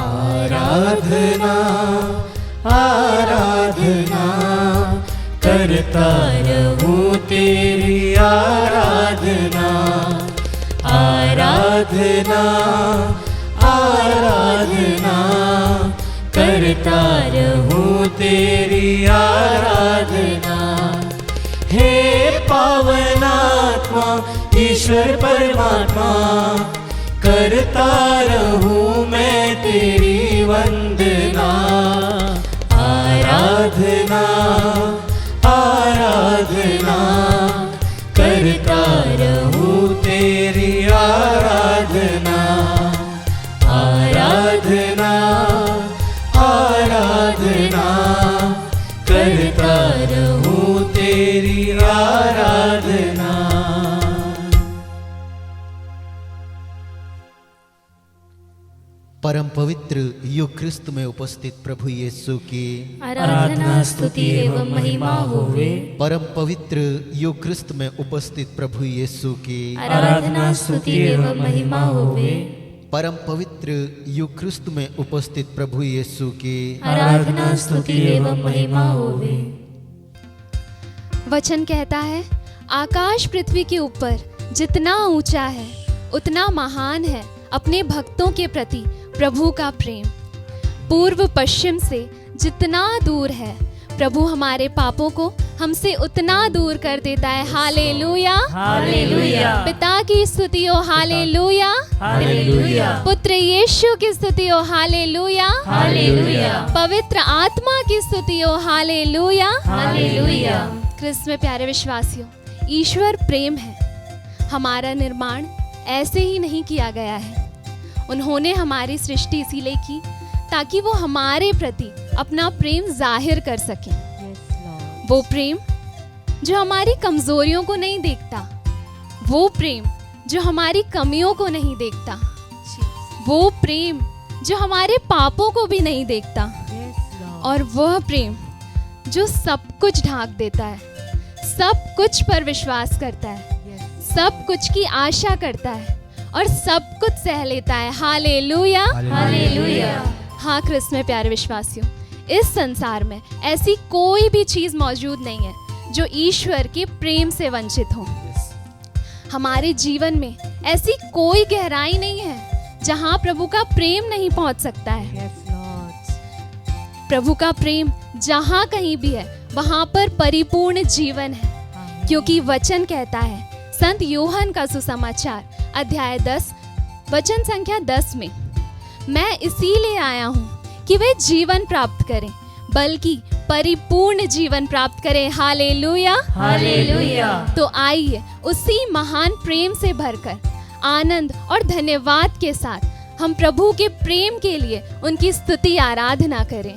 आराधना आराधना करता रहूं तेरी आराधना आराधना आराधना करता रहूं तेरी आराधना। हे पावनात्मा ईश्वर परमात्मा करता रहूं मैं तेरी वंदना आराधना आराधना करता रहूं तेरी आराधना आराधना आराधना करता रहूं तेरी आराधना। परम पवित्र युग ख्रिस्त में उपस्थित प्रभु यीशु की आराधना स्तुति एवं महिमा होवे। परम पवित्र युग ख्रिस्त में उपस्थित प्रभु यीशु की आराधना स्तुति एवं महिमा होवे। परम पवित्र युग ख्रिस्त में उपस्थित प्रभु यीशु की आराधना स्तुति एवं महिमा होवे। वचन कहता है, आकाश पृथ्वी के ऊपर जितना ऊंचा है उतना महान है अपने भक्तों के प्रति प्रभु का प्रेम। पूर्व पश्चिम से जितना दूर है प्रभु हमारे पापों को हमसे उतना दूर कर देता है। Hallelujah hallelujah. पिता की स्तुति हो, हालेलुया हालेलुया। पुत्र यीशु की स्तुति हो, हालेलुया हालेलुया। पवित्र आत्मा की स्तुति हो, हालेलुया हालेलुया। क्रिस्त में प्यारे विश्वासियों, ईश्वर प्रेम है। हमारा निर्माण ऐसे ही नहीं किया गया है। उन्होंने हमारी सृष्टि इसीलिए की ताकि वो हमारे प्रति अपना प्रेम जाहिर कर सकें। वो प्रेम जो हमारी कमजोरियों को नहीं देखता, वो प्रेम जो हमारी कमियों को नहीं देखता, वो प्रेम जो हमारे पापों को भी नहीं देखता, और वह प्रेम जो सब कुछ ढांक देता है, सब कुछ पर विश्वास करता है, सब कुछ की आशा करता है और सब कुछ सह लेता है। Hallelujah hallelujah. हाँ क्रिस्त में प्यारे विश्वासियों, इस संसार में ऐसी कोई भी चीज मौजूद नहीं है जो ईश्वर के प्रेम से वंचित हो। हमारे जीवन में ऐसी कोई गहराई नहीं है जहां प्रभु का प्रेम नहीं पहुंच सकता है। प्रभु का प्रेम जहां कहीं भी है वहां पर परिपूर्ण जीवन है, क्योंकि वचन कहता है, संत यूहन्ना का सुसमाचार अध्याय 10 वचन संख्या 10 में, मैं इसीलिए आया हूँ कि वे जीवन प्राप्त करें, बल्कि परिपूर्ण जीवन प्राप्त करें। Hallelujah hallelujah. तो आइए उसी महान प्रेम से भरकर आनंद और धन्यवाद के साथ हम प्रभु के प्रेम के लिए उनकी स्तुति आराधना करें।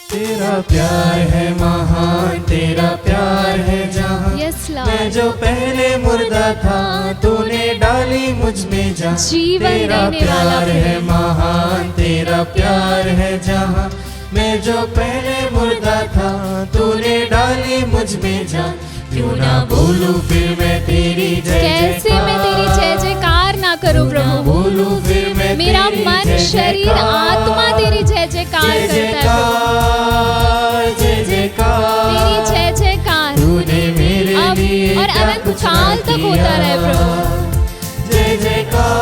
तेरा प्यार है महान, तेरा प्यार है जहां। यस मैं लॉर्ड। जो पहले मुर्दा था तूने डाली मुझ में जान। जीवन तेरा देने वाला प्यार है प्रेम। महान, तेरा प्यार है जहां। मैं जो पहले मुर्दा था तूने डाली मुझ में जान। क्यों ना बोलूं फिर मैं तेरी जय कैसे मैं तेरी जय जयकार ना करूं प्रभु। बोलूं फिर मैं मेरा तेरी मन जय शरीर जयकार। आत्मा तेरी जय जयकार जय करता है। जय जयकार तेरी जय जयकार तूने मेरे अब लिए और क्या अनंत कुछ काल ना तक होता किया। रहे प्रभु। जय जयकार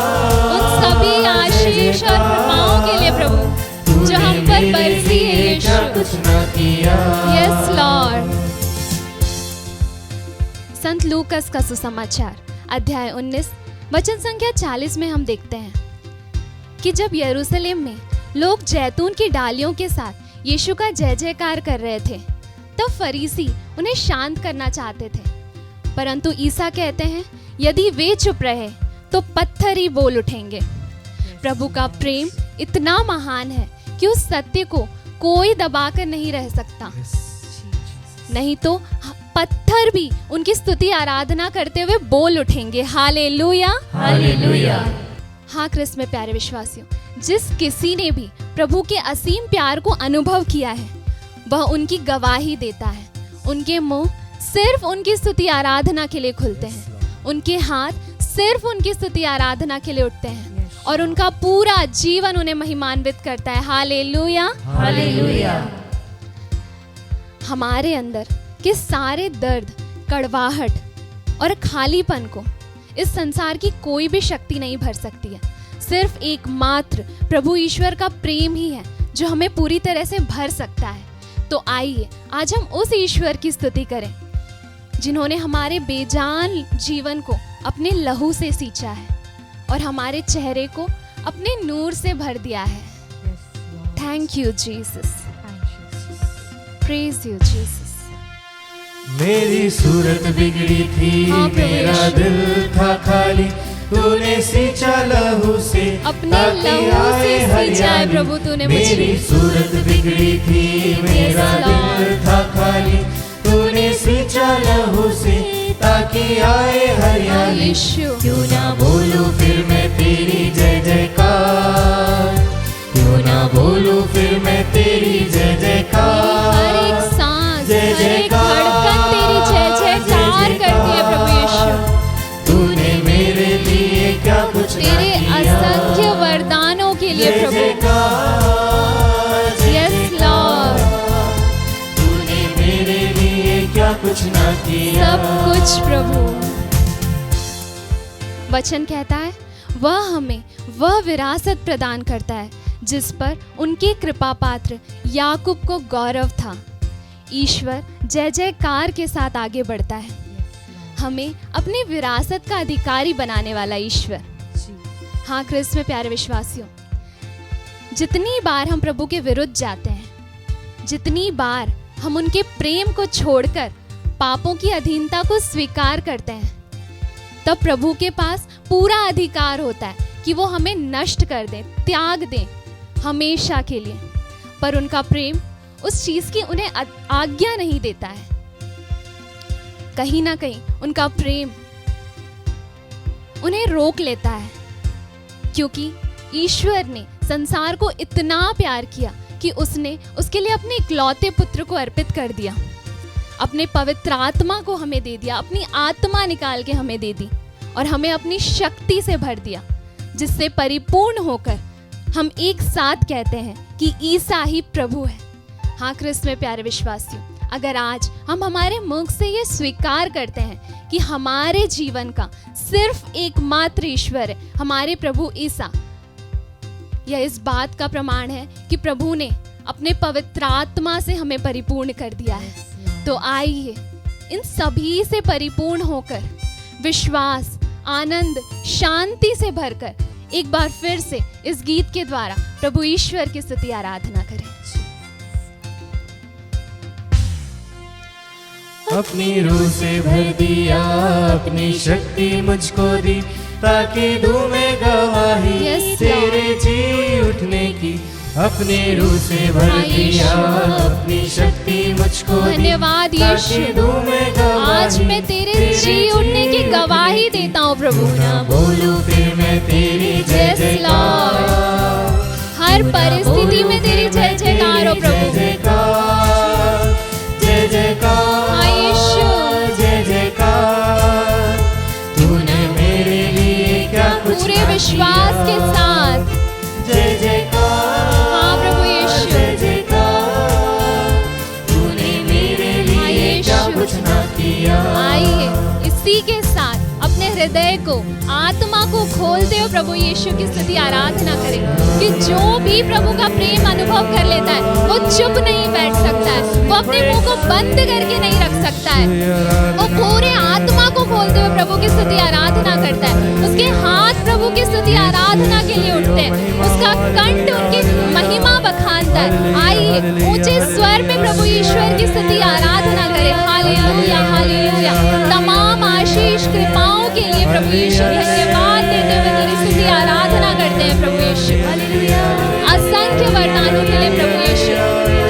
उन सभी आशीष और कृपाओं के लिए प्रभु जो हम पर बरसी है यीशु। कुछ ना किया। Yes Lord. संत लूकस का सुसमाचार अध्याय 19 वचन संख्या 40 में हम देखते हैं कि जब यरूशलेम में लोग जैतून की डालियों के साथ यीशु का जय जयकार कर रहे थे, तब फरीसी उन्हें शांत करना चाहते थे, परंतु ईसा कहते हैं, यदि वे चुप रहे तो पत्थर ही बोल उठेंगे। प्रभु का प्रेम इतना महान है कि उस सत्य को कोई दबाकर नहीं रह सकता, नहीं तो पत्थर भी उनकी स्तुति आराधना करते हुए बोल उठेंगे। Hallelujah hallelujah. हाँ क्रिस्त में प्यारे विश्वासियों, जिस किसी ने भी प्रभु के असीम प्यार को अनुभव किया है वह उनकी गवाही देता है। उनके मुंह सिर्फ उनकी स्तुति आराधना के लिए खुलते हैं, उनके हाथ सिर्फ उनकी स्तुति आराधना के लिए उठते हैं, और उनका पूरा जीवन उन्हें महिमान्वित करता है। Hallelujah, hallelujah. हमारे अंदर के सारे दर्द, कड़वाहट और खालीपन को इस संसार की कोई भी शक्ति नहीं भर सकती है। सिर्फ एकमात्र प्रभु ईश्वर का प्रेम ही है जो हमें पूरी तरह से भर सकता है। तो आइए आज हम उस ईश्वर की स्तुति करें जिन्होंने हमारे बेजान जीवन को अपने लहू से सींचा है और हमारे चेहरे को अपने नूर से भर दिया है। Thank you Jesus, praise you Jesus. मेरी सूरत बिगड़ी थी, हाँ, प्रभु मेरा यीशु। दिल था खाली, तूने सींचा लहू से अपने ताकि लहू से आए सींचा है हरियाली। प्रभु तूने मुझे। मेरी सूरत बिगड़ी थी, मेरा Yes, दिल Lord। था खाली, तूने सींचा लहू से ताकि आए हरियाली। यीशु, क्यों ना बोलूं फिर मैं तेरी जय जयकार, क्यों ना बोलूं फिर मैं तेरी जय जयकार। हर एक सांस, जय हर एक जयकार, धड़कन तेरी जय जयकार करती है प्रभु यीशु। तूने मेरे लिए क्या कुछ ना तेरे किया। असंख्य वरदानों के लिए जय प्रभु। जयकार, जय यस जयकार। लॉर्ड, तूने मेरे लिए क्या कुछ ना किया। सब कुछ प्रभु। वचन कहता है वह हमें वह विरासत प्रदान करता है जिस पर उनके कृपा पात्र याकूब को गौरव था। ईश्वर जय जयकार के साथ आगे बढ़ता है, हमें अपनी विरासत का अधिकारी बनाने वाला ईश्वर। हाँ क्रिस्त में प्यारे विश्वासियों, जितनी बार हम प्रभु के विरुद्ध जाते हैं, जितनी बार हम उनके प्रेम को छोड़कर पापों की अधीनता को स्वीकार करते हैं, तब प्रभु के पास पूरा अधिकार होता है कि वो हमें नष्ट कर दे, त्याग दे हमेशा के लिए। पर उनका प्रेम उस चीज की उन्हें आज्ञा नहीं देता है। कहीं ना कहीं उनका प्रेम उन्हें रोक लेता है, क्योंकि ईश्वर ने संसार को इतना प्यार किया कि उसने उसके लिए अपने इकलौते पुत्र को अर्पित कर दिया, अपने पवित्र आत्मा को हमें दे दिया, अपनी आत्मा निकाल के हमें दे दी और हमें अपनी शक्ति से भर दिया, जिससे परिपूर्ण होकर हम एक साथ कहते हैं कि ईसा ही प्रभु है। हाँ क्रिस्त में प्यारे विश्वासियों, अगर आज हम हमारे मुख से ये स्वीकार करते हैं कि हमारे जीवन का सिर्फ एकमात्र ईश्वर है, हमारे प्रभु ईसा, यह इस बात का प्रमाण है कि प्रभु ने अपने पवित्र आत्मा से हमें परिपूर्ण कर दिया है। तो आइए इन सभी से परिपूर्ण होकर विश्वास, आनंद, शांति से भरकर एक बार फिर से इस गीत के द्वारा प्रभु ईश्वर की स्तुति आराधना करें। अपनी रूह से भर दिया, अपनी शक्ति मुझको दी, ताकि दूं मैं गवाही Yes, तेरे जी उठने की। अपनी रूह से भर हाँ, दिया, यीशु। अपनी शक्ति मुझको दी, धन्यवाद ताकि यीशु। दूं मैं गवाही आज मैं तेरे जी उठने की गवाही देता हूँ प्रभु। ना बोलूं फिर मैं तेरी जय Yes, जयकार, हर परिस्थिति में तेरी जय जयकार हो प्रभु। जय जयकार, जय जयकार, हाँ, यीशु। जय जयकार। तूने मेरे लिए क्या कुछ पूरे ना विश्वास किया। के साथ जय जयकार, हाँ प्रभु यीशु। जय जयकार। तूने मेरे हाँ, लिए क्या यीशु। कुछ ना किया। आइए इसी के साथ अपने हृदय को, आत्मा को खोलते हुए प्रभु यीशु की स्तुति आराधना करें कि जो भी प्रभु का प्रेम अनुभव कर लेता है वो चुप नहीं बैठ सकता है, वो अपने मुंह को बंद करके नहीं रख सकता है, वो पूरे आत्मा को खोलते हुए प्रभु की स्तुति आराधना करता है। उसके हाथ प्रभु की स्तुति आराधना के लिए उठते हैं, उसका कंठ उनकी महिमा बखानता है। आइए ऊंचे स्वर में प्रभु ईश्वर की स्तुति आराधना करें। Hallelujah, hallelujah. तमाम आशीष कृपाओं के लिए प्रभु यीशु धन्यवाद देते हुए तेरी स्तुति आराधना करते हैं प्रभु यीशु। असंख्य वरदानों के लिए प्रभु Yeshu.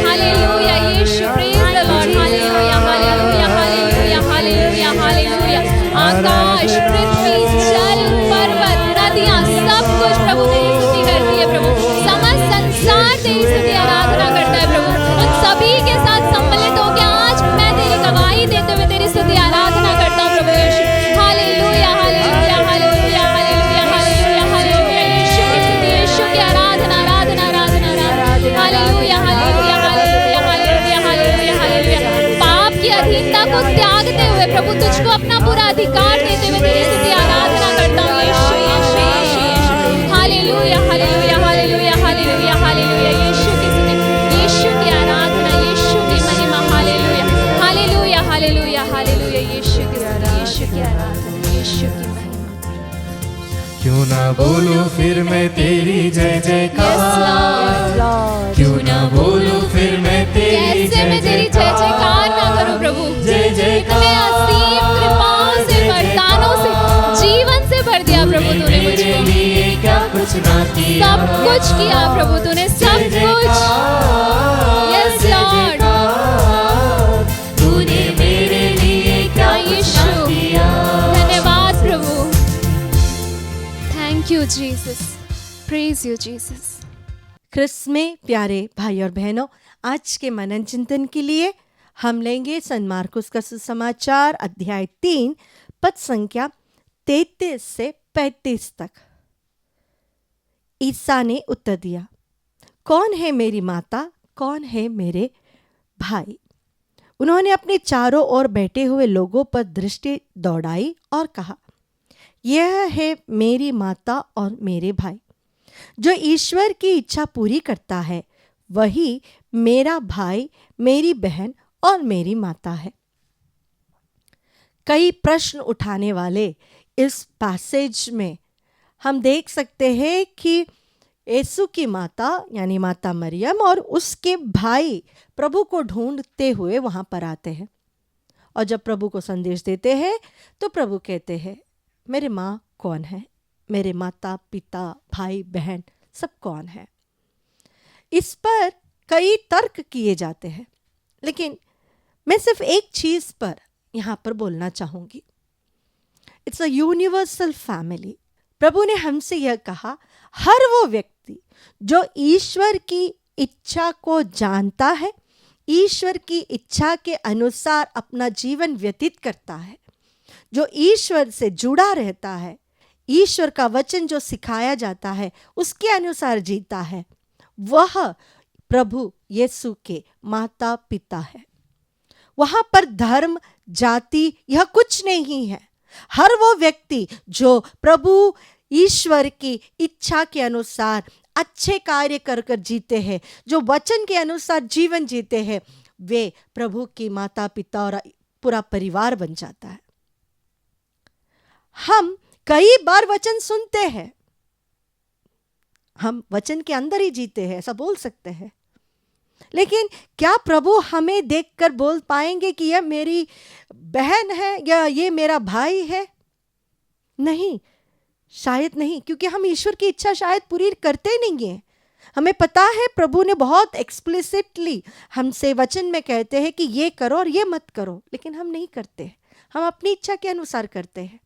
Hallelujah Yeshu, praise the Lord. Hallelujah, hallelujah, hallelujah, hallelujah, hallelujah. आकाश, पृथ्वी, जल, पर्वत, नदियां, सब कुछ प्रभु तेरी स्तुति करती है प्रभु। समस्त संसार तेरी स्तुति आराधना करता है प्रभु। उन सभी के साथ सम्मिलित होकर आज मैं तेरी गवाही देते हुए तेरी स्तुति आराधना करता हूँ प्रभु यीशु। हालेलुया, हालेलुया, हालेलुया, प्रभु तुझको अपना पूरा अधिकार देते हुए तेरी स्तुति आराधना करता हूँ Yeshu Yeshu Yeshu Yeshu. Hallelujah hallelujah hallelujah hallelujah hallelujah. Yeshu की स्तुति, यीशु की आराधना, यीशु की महिमा। Hallelujah hallelujah hallelujah hallelujah. Yeshu की स्तुति, यीशु की आराधना, यीशु की महिमा। क्यों ना बोलूं फिर मैं तेरी जय जयकार, क्यों ना बोलूं फिर मैं तेरी कैसे मैं तेरी जय जयकार ना करूं प्रभु। जय जयकार। इतने असीम कृपा से, वरदानों से, जीवन से भर दिया प्रभु तूने मेरे मुझको। लिए क्या कुछ ना किया, सब कुछ किया प्रभु तूने, सब कुछ। यस लॉर्ड, तूने मेरे लिए क्या कुछ ना किया। धन्यवाद प्रभु। Thank you Jesus, praise you Jesus. क्रिस्त में प्यारे भाई और बहनों, आज के मनन चिंतन के लिए हम लेंगे संत मार्कुस का सुसमाचार अध्याय 3 पद संख्या 33 से 35 तक। ईसा ने उत्तर दिया, कौन है मेरी माता, कौन है मेरे भाई? उन्होंने अपने चारों ओर बैठे हुए लोगों पर दृष्टि दौड़ाई और कहा, यह है मेरी माता और मेरे भाई। जो ईश्वर की इच्छा पूरी करता है वही मेरा भाई, मेरी बहन और मेरी माता है। कई प्रश्न उठाने वाले इस पैसेज में हम देख सकते हैं कि यीशु की माता यानी माता मरियम और उसके भाई प्रभु को ढूंढते हुए वहां पर आते हैं। और जब प्रभु को संदेश देते हैं तो प्रभु कहते हैं, मेरे माँ कौन है, मेरे माता पिता भाई बहन सब कौन है? इस पर कई तर्क किए जाते हैं, लेकिन मैं सिर्फ एक चीज पर यहां पर बोलना चाहूंगी। It's a universal family. प्रभु ने हमसे यह कहा, हर वो व्यक्ति जो ईश्वर की इच्छा को जानता है, ईश्वर की इच्छा के अनुसार अपना जीवन व्यतीत करता है, जो ईश्वर से जुड़ा रहता है, ईश्वर का वचन जो सिखाया जाता है उसके अनुसार जीता है, वह प्रभु यीशु के माता पिता है। वहां पर धर्म जाति यह कुछ नहीं है। हर वो व्यक्ति जो प्रभु ईश्वर की इच्छा के अनुसार अच्छे कार्य कर कर जीते हैं, जो वचन के अनुसार जीवन जीते हैं, वे प्रभु की माता पिता और पूरा परिवार बन जाता है। हम कई बार वचन सुनते हैं, हम वचन के अंदर ही जीते हैं, ऐसा बोल सकते हैं, लेकिन क्या प्रभु हमें देखकर बोल पाएंगे कि यह मेरी बहन है या ये मेरा भाई है? नहीं, शायद नहीं, क्योंकि हम ईश्वर की इच्छा शायद पूरी करते नहीं हैं। हमें पता है प्रभु ने बहुत एक्सप्लिसिटली हमसे वचन में कहते हैं कि ये करो और ये मत करो, लेकिन हम नहीं करते। हम अपनी इच्छा के अनुसार करते हैं।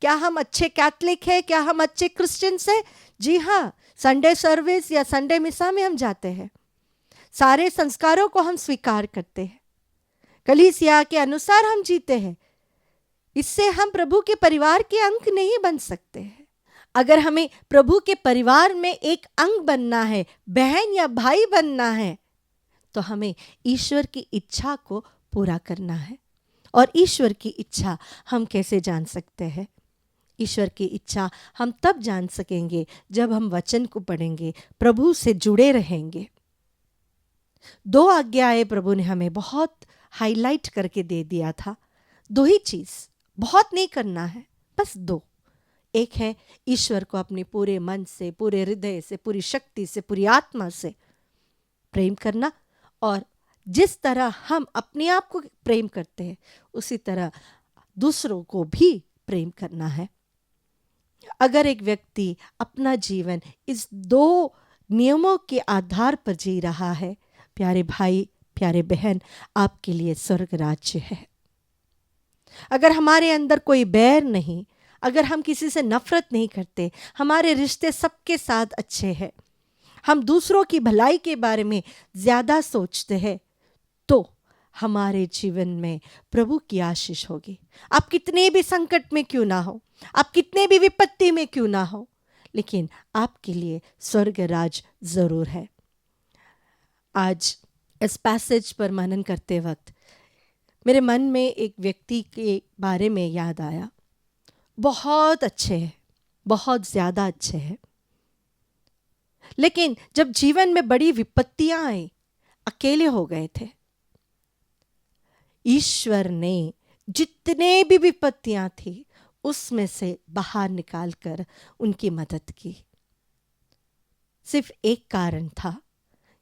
क्या हम अच्छे कैथलिक हैं? क्या हम अच्छे क्रिश्चियंस हैं? जी हाँ, संडे सर्विस या संडे मिसा में हम जाते हैं, सारे संस्कारों को हम स्वीकार करते हैं, कलीसिया के अनुसार हम जीते हैं। इससे हम प्रभु के परिवार के अंग नहीं बन सकते हैं। अगर हमें प्रभु के परिवार में एक अंग बनना है, बहन या भाई बनना है, तो हमें ईश्वर की इच्छा को पूरा करना है। और ईश्वर की इच्छा हम कैसे जान सकते हैं? ईश्वर की इच्छा हम तब जान सकेंगे जब हम वचन को पढ़ेंगे, प्रभु से जुड़े रहेंगे। 2 आज्ञाएं प्रभु ने हमें बहुत हाईलाइट करके दे दिया था। 2 ही चीज, बहुत नहीं करना है, बस 2। एक है ईश्वर को अपने पूरे मन से, पूरे हृदय से, पूरी शक्ति से, पूरी आत्मा से प्रेम करना, और जिस तरह हम अपने आप को प्रेम करते हैं उसी तरह दूसरों को भी प्रेम करना है। अगर एक व्यक्ति अपना जीवन इस 2 नियमों के आधार पर जी रहा है, प्यारे भाई प्यारे बहन, आपके लिए स्वर्ग राज्य है। अगर हमारे अंदर कोई बैर नहीं, अगर हम किसी से नफरत नहीं करते, हमारे रिश्ते सबके साथ अच्छे हैं, हम दूसरों की भलाई के बारे में ज्यादा सोचते हैं, तो हमारे जीवन में प्रभु की आशीष होगी। आप कितने भी संकट में क्यों ना हो, आप कितने भी विपत्ति में क्यों ना हो, लेकिन आपके लिए स्वर्ग राज जरूर है। आज इस पैसेज पर मनन करते वक्त मेरे मन में एक व्यक्ति के बारे में याद आया। बहुत अच्छे हैं, बहुत ज़्यादा अच्छे हैं, लेकिन जब जीवन में बड़ी विपत्तियां आई, अकेले हो गए थे। ईश्वर ने जितने भी विपत्तियां थी उसमें से बाहर निकालकर उनकी मदद की। सिर्फ एक कारण था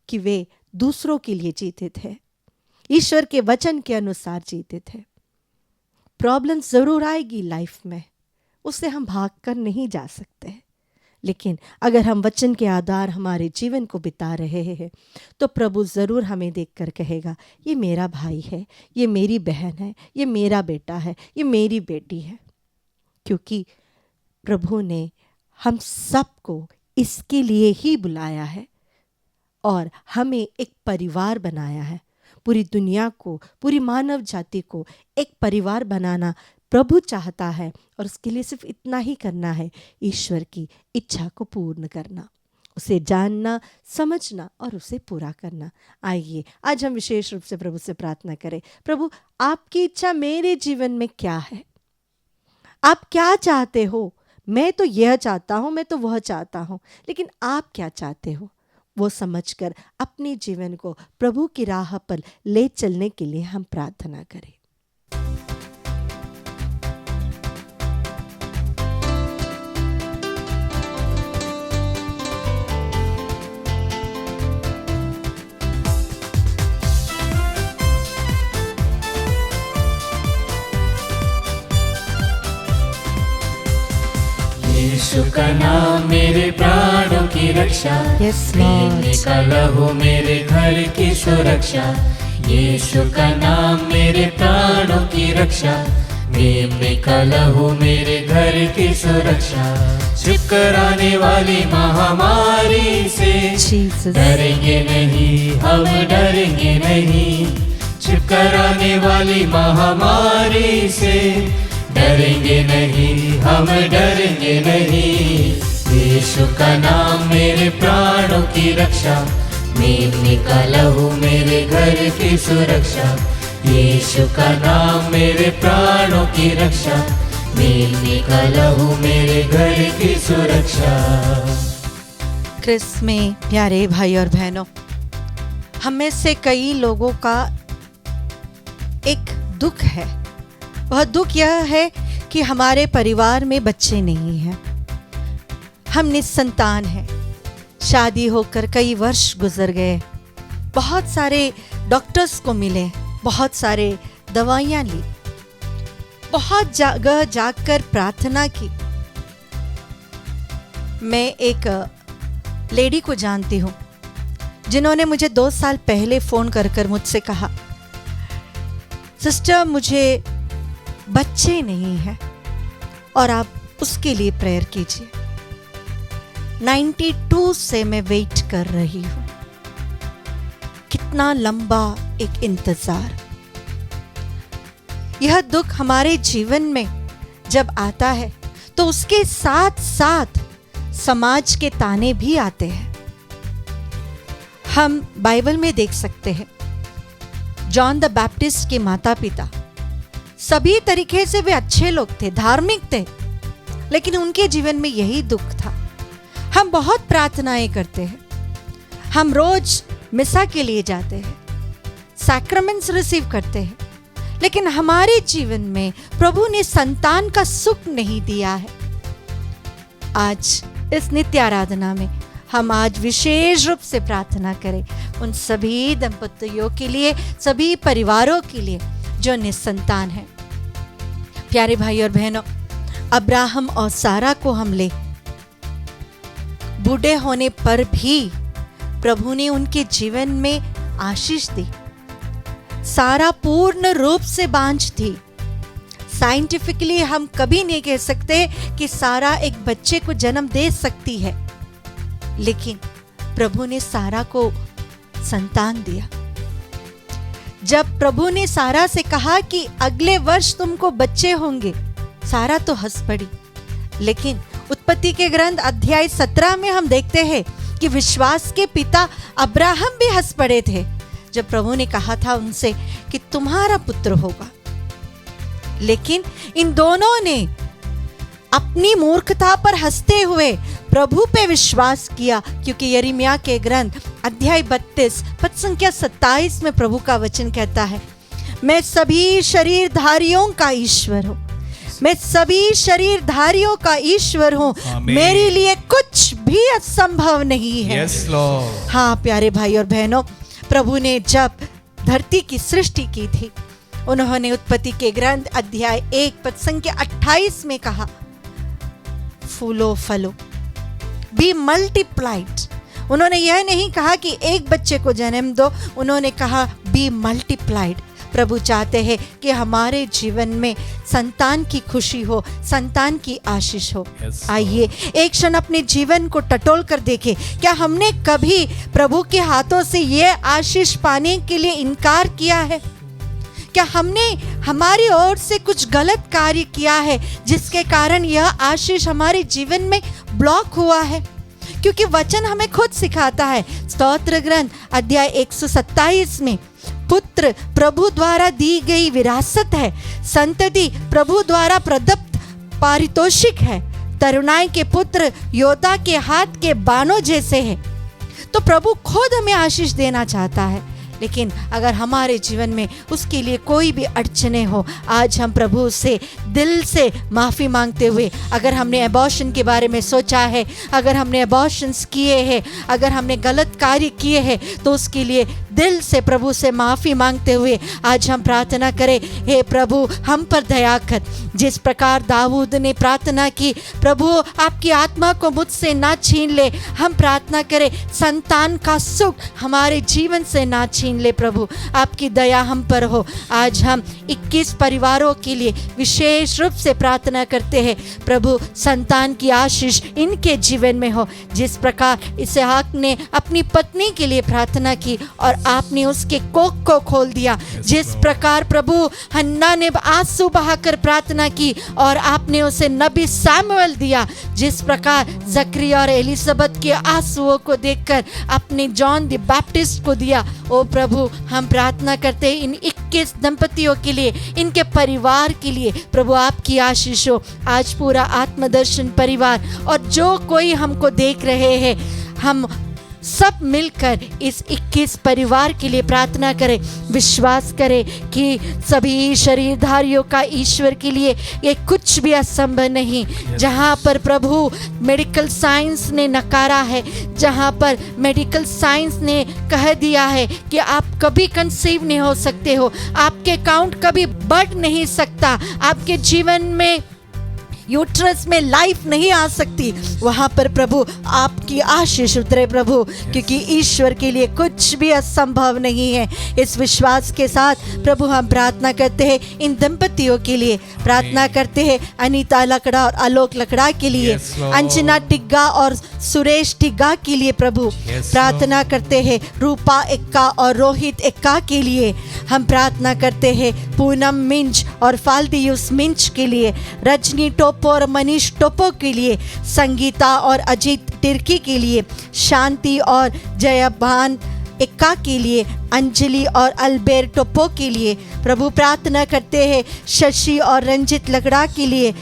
कि वे दूसरों के लिए जीते थे, ईश्वर के वचन के अनुसार जीते थे। प्रॉब्लम जरूर आएगी लाइफ में, उससे हम भाग कर नहीं जा सकते, लेकिन अगर हम वचन के आधार हमारे जीवन को बिता रहे हैं तो प्रभु ज़रूर हमें देखकर कहेगा, ये मेरा भाई है, ये मेरी बहन है, ये मेरा बेटा है, ये मेरी बेटी है। क्योंकि प्रभु ने हम सबको इसके लिए ही बुलाया है और हमें एक परिवार बनाया है। पूरी दुनिया को, पूरी मानव जाति को एक परिवार बनाना प्रभु चाहता है, और उसके लिए सिर्फ इतना ही करना है, ईश्वर की इच्छा को पूर्ण करना, उसे जानना, समझना और उसे पूरा करना। आइए आज हम विशेष रूप से प्रभु से प्रार्थना करें, प्रभु आपकी इच्छा मेरे जीवन में क्या है? आप क्या चाहते हो? मैं तो यह चाहता हूँ, मैं तो वह चाहता हूँ, लेकिन आप क्या चाहते हो? वो समझकर अपने जीवन को प्रभु की राह पर ले चलने के लिए हम प्रार्थना करें। यीशु का नाम मेरे प्राणों की रक्षा, Yes, प्रेम Lord. निकाला हो मेरे घर की सुरक्षा। यीशु का नाम मेरे प्राणों की रक्षा, प्रेम निकाला हो मेरे घर की सुरक्षा। छिप कर आने वाली महामारी से Jesus. डरेंगे नहीं, हम डरेंगे नहीं। छिप कर आने वाली महामारी से डरेंगे नहीं, हम डरेंगे नहीं। यीशु का नाम मेरे प्राणों की रक्षा, मैं निकाला हूँ मेरे घर की सुरक्षा। यीशु का नाम मेरे प्राणों की रक्षा, मैं निकाला हूँ मेरे घर की सुरक्षा। क्रिस में प्यारे भाई और बहनों, हम में से कई लोगों का एक दुख है। वह दुख यह है कि हमारे परिवार में बच्चे नहीं हैं, हम निसंतान हैं। शादी होकर कई वर्ष गुजर गए, बहुत सारे डॉक्टर्स को मिले, बहुत सारे दवाइयाँ ली, बहुत जगह जाकर प्रार्थना की। मैं एक लेडी को जानती हूँ जिन्होंने मुझे 2 साल पहले फ़ोन कर मुझसे कहा, सिस्टर मुझे बच्चे नहीं हैं और आप उसके लिए प्रेयर कीजिए। 92 से मैं वेट कर रही हूँ। कितना लंबा एक इंतजार। यह दुख हमारे जीवन में जब आता है तो उसके साथ साथ समाज के ताने भी आते हैं। हम बाइबल में देख सकते हैं, जॉन द बैप्टिस्ट के माता पिता सभी तरीके से वे अच्छे लोग थे, धार्मिक थे, लेकिन उनके जीवन में यही दुख था। हम बहुत प्रार्थनाएं करते हैं, हम रोज मिसा के लिए जाते हैं, सैक्रामेंट्स रिसीव करते हैं, लेकिन हमारे जीवन में प्रभु ने संतान का सुख नहीं दिया है। आज इस नित्य आराधना में हम आज विशेष रूप से प्रार्थना करें उन सभी दंपतियों के लिए, सभी परिवारों के लिए जो निसंतान है। प्यारे भाई और बहनों, अब्राहम और सारा को हम ले, बूढ़े होने पर भी प्रभु ने उनके जीवन में आशीष दी। सारा पूर्ण रूप से बांझ थी। साइंटिफिकली हम कभी नहीं कह सकते कि सारा एक बच्चे को जन्म दे सकती है, लेकिन प्रभु ने सारा को संतान दिया। जब प्रभु ने सारा से कहा कि अगले वर्ष तुमको बच्चे होंगे, सारा तो हंस पड़ी। लेकिन उत्पत्ति के ग्रंथ अध्याय 17 में हम देखते हैं कि विश्वास के पिता अब्राहम भी हंस पड़े थे। जब प्रभु ने कहा था उनसे कि तुम्हारा पुत्र होगा, लेकिन इन दोनों ने अपनी मूर्खता पर हंसते हुए प्रभु पे विश्वास किया, क्योंकि यिर्मयाह के ग्रंथ अध्याय 32 पद संख्या 27 में प्रभु का वचन कहता है, मैं सभी शरीरधारियों का ईश्वर हूँ, मैं सभी शरीरधारियों का ईश्वर हूँ, मेरे लिए कुछ भी असंभव नहीं है। Yes, Lord. हाँ प्यारे भाई और बहनों, प्रभु ने जब धरती की सृष्टि की थी, उन्होंने उत्पत्ति के ग्रंथ अध्याय 1 पद संख्या 28 में कहा, फूलो फलो, बी मल्टीप्लाइड। उन्होंने यह नहीं कहा कि एक बच्चे को जन्म दो, उन्होंने कहा बी मल्टीप्लाइड। प्रभु चाहते हैं कि हमारे जीवन में संतान की खुशी हो, संतान की आशीष हो। आइए एक क्षण अपने जीवन को टटोल कर देखें, क्या हमने कभी प्रभु के हाथों से ये आशीष पाने के लिए इनकार किया है? क्या हमने हमारी ओर से कुछ गलत कार्य किया है जिसके कारण यह आशीष हमारे जीवन में ब्लॉक हुआ है? क्योंकि वचन हमें खुद सिखाता है, स्तोत्र ग्रंथ अध्याय 127 में, पुत्र प्रभु द्वारा दी गई विरासत है, संतति प्रभु द्वारा प्रदत्त पारितोषिक है, तरुणाई के पुत्र योद्धा के हाथ के बाणों जैसे हैं। तो प्रभु खुद हमें आशीष देना चाहता है, लेकिन अगर हमारे जीवन में उसके लिए कोई भी अड़चने हो, आज हम प्रभु से दिल से माफ़ी मांगते हुए, अगर हमने अबॉर्शन के बारे में सोचा है, अगर हमने अबॉर्शंस किए हैं, अगर हमने गलत कार्य किए हैं, तो उसके लिए दिल से प्रभु से माफ़ी मांगते हुए आज हम प्रार्थना करें, हे प्रभु हम पर दया कर। जिस प्रकार दाऊद ने प्रार्थना की, प्रभु आपकी आत्मा को मुझसे ना छीन ले, हम प्रार्थना करें संतान का सुख हमारे जीवन से ना छीन ले। प्रभु आपकी दया हम पर हो। आज हम 21 परिवारों के लिए विशेष रूप से प्रार्थना करते हैं, प्रभु संतान की आशीष इनके जीवन में हो। जिस प्रकार इसहाक ने अपनी पत्नी के लिए प्रार्थना की और आपने उसके कोख को खोल दिया, जिस प्रकार प्रभु हन्ना ने आंसू बहाकर प्रार्थना की और आपने उसे नबी सैमुएल दिया, जिस प्रकार जकरिया और एलिजाबेथ के आंसुओं को देखकर अपने जॉन द बैप्टिस्ट को दिया। ओ प्रभु हम प्रार्थना करते हैं इन 21 दंपतियों के लिए, इनके परिवार के लिए, प्रभु आपकी आशीष हो। आज पूरा आत्मदर्शन परिवार और जो कोई हमको देख रहे हैं, हम सब मिलकर इस 21 परिवार के लिए प्रार्थना करें। विश्वास करें कि सभी शरीरधारियों का ईश्वर के लिए ये कुछ भी असंभव नहीं। जहाँ पर प्रभु मेडिकल साइंस ने नकारा है, जहाँ पर मेडिकल साइंस ने कह दिया है कि आप कभी कंसीव नहीं हो सकते हो, आपके काउंट कभी बढ़ नहीं सकता, आपके जीवन में यूट्रस में लाइफ नहीं आ सकती, वहाँ पर प्रभु आपकी आशीष उतरे प्रभु, क्योंकि ईश्वर के लिए कुछ भी असंभव नहीं है। इस विश्वास के साथ प्रभु हम प्रार्थना करते हैं इन दंपतियों के लिए, प्रार्थना करते हैं अनीता लकड़ा और आलोक लकड़ा के लिए, अंजना टिग्गा और सुरेश टिग्गा के लिए प्रभु प्रार्थना करते हैं, रूपा एक्का और रोहित एक्का के लिए हम प्रार्थना करते हैं, पूनम मिंज और फाल्दियुस मिंज के लिए, रजनी टोपो और मनीष टोपो के लिए, संगीता और अजीत तिर्की के लिए, शांति और जयभान एक्का के लिए, अंजलि और अल्बेर टोपो के लिए प्रभु प्रार्थना करते हैं, शशि और रंजित लकड़ा के लिए,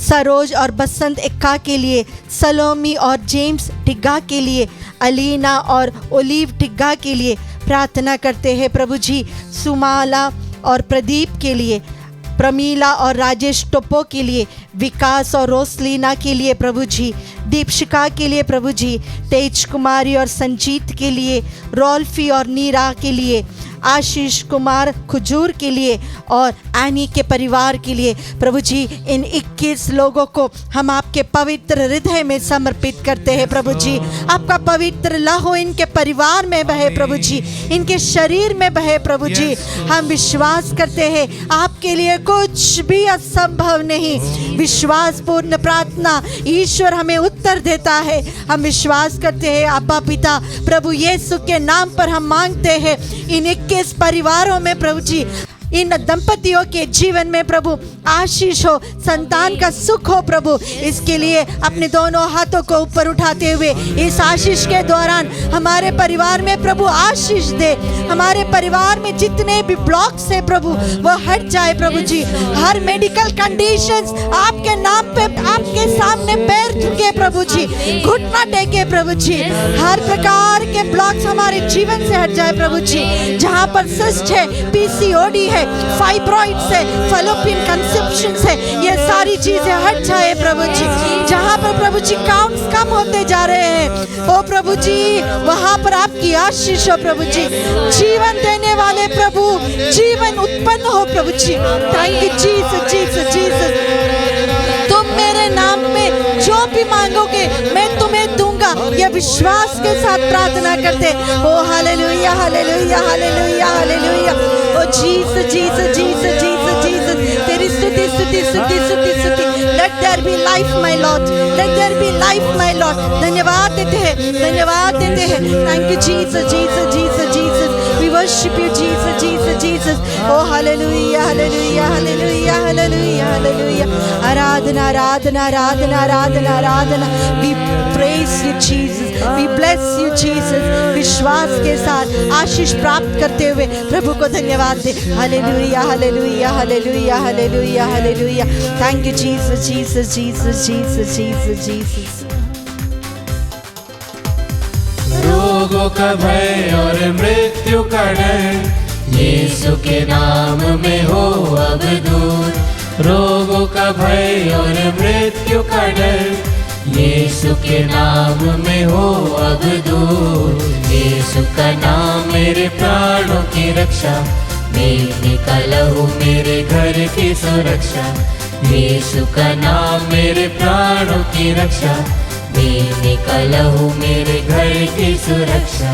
सरोज और बसंत एक्का के लिए, सलोमी और जेम्स टिग्गा के लिए, अलीना और ओलिव टिग्गा के लिए प्रार्थना करते हैं प्रभु जी, सुमाला और प्रदीप के लिए, प्रमीला और राजेश टोपो के लिए, विकास और रोसलीना के लिए प्रभु जी, दीपशिका के लिए प्रभु जी, तेज कुमारी और संजीत के लिए, रोल्फी और नीरा के लिए, आशीष कुमार खजूर के लिए और एनी के परिवार के लिए प्रभु जी, इन 21 लोगों को हम आपके पवित्र हृदय में समर्पित करते हैं प्रभु जी। आपका पवित्र लहू इनके परिवार में बहे प्रभु जी, इनके शरीर में बहे प्रभु जी। हम विश्वास करते हैं आपके लिए कुछ भी असंभव नहीं। विश्वास पूर्ण प्रार्थना ईश्वर हमें उत्तर देता है। हम विश्वास करते हैं अब्बा पिता प्रभु यीशु के नाम पर हम मांगते हैं इन 21 परिवारों में प्रभु जी इन दंपतियों के जीवन में प्रभु आशीष हो, संतान का सुख हो प्रभु। इसके लिए अपने दोनों हाथों को ऊपर उठाते हुए इस आशीष के दौरान हमारे परिवार में प्रभु आशीष दे। हमारे परिवार में जितने भी ब्लॉक्स है प्रभु वो हट जाए प्रभु जी। हर मेडिकल कंडीशंस आपके नाम पे आपके सामने पैर झुके प्रभु जी, घुटना टेके प्रभु जी। हर प्रकार के ब्लॉक्स हमारे जीवन से हट जाए प्रभु जी। जहाँ पर सिस्ट है, पीसीओडी है, फाइब्रॉइड्स है, फैलोपियन कंसेप्शंस है, ये सारी चीजें हट जाए प्रभु जी। जहाँ पर प्रभु जी काउंट्स कम होते जा रहे हैं ओ प्रभु जी, वहाँ पर आपकी आशीष हो प्रभु जी। जीवन देने वाले प्रभु, जीवन उत्पन्न हो प्रभु जी। Thank you Jesus, Jesus, Jesus. तुम मेरे नाम में जो भी मांगोगे मैं तुम्हें दूंगा, ये विश्वास के साथ प्रार्थना करते। ओ हालेलुया, हालेलुया, हालेलुया, हालेलुया। ओ Jesus, Jesus, Jesus, Jesus, Jesus. तेरी स्तुति, स्तुति, स्तुति, स्तुति, स्तुति। Let there be life my lord, let there be life my lord. धन्यवाद देते हैं, धन्यवाद देते हैं। Thank you Jesus, Jesus, Jesus, Jesus. We worship you Jesus, Jesus, Jesus. ओ hallelujah, hallelujah, hallelujah, hallelujah, hallelujah. आराधना, आराधना, आराधना, आराधना, आराधना। We praise you Jesus, we bless you Jesus. विश्वास के साथ आशीष प्राप्त करते हुए प्रभु को धन्यवाद दे। Hallelujah, hallelujah, hallelujah, hallelujah, hallelujah. Thank you Jesus, Jesus, Jesus, Jesus, Jesus, Jesus. रोगों का भय और मृत्यु का डर यीशु के नाम में हो अब दूर। रोगों का भय और मृत्यु का डर यीशु के नाम में हो अब दूर। यीशु का नाम मेरे प्राणों की रक्षा, मेरे का लहू मेरे घर की सुरक्षा। यीशु का नाम मेरे प्राणों की रक्षा, मेरे का लहू मेरे घर की सुरक्षा।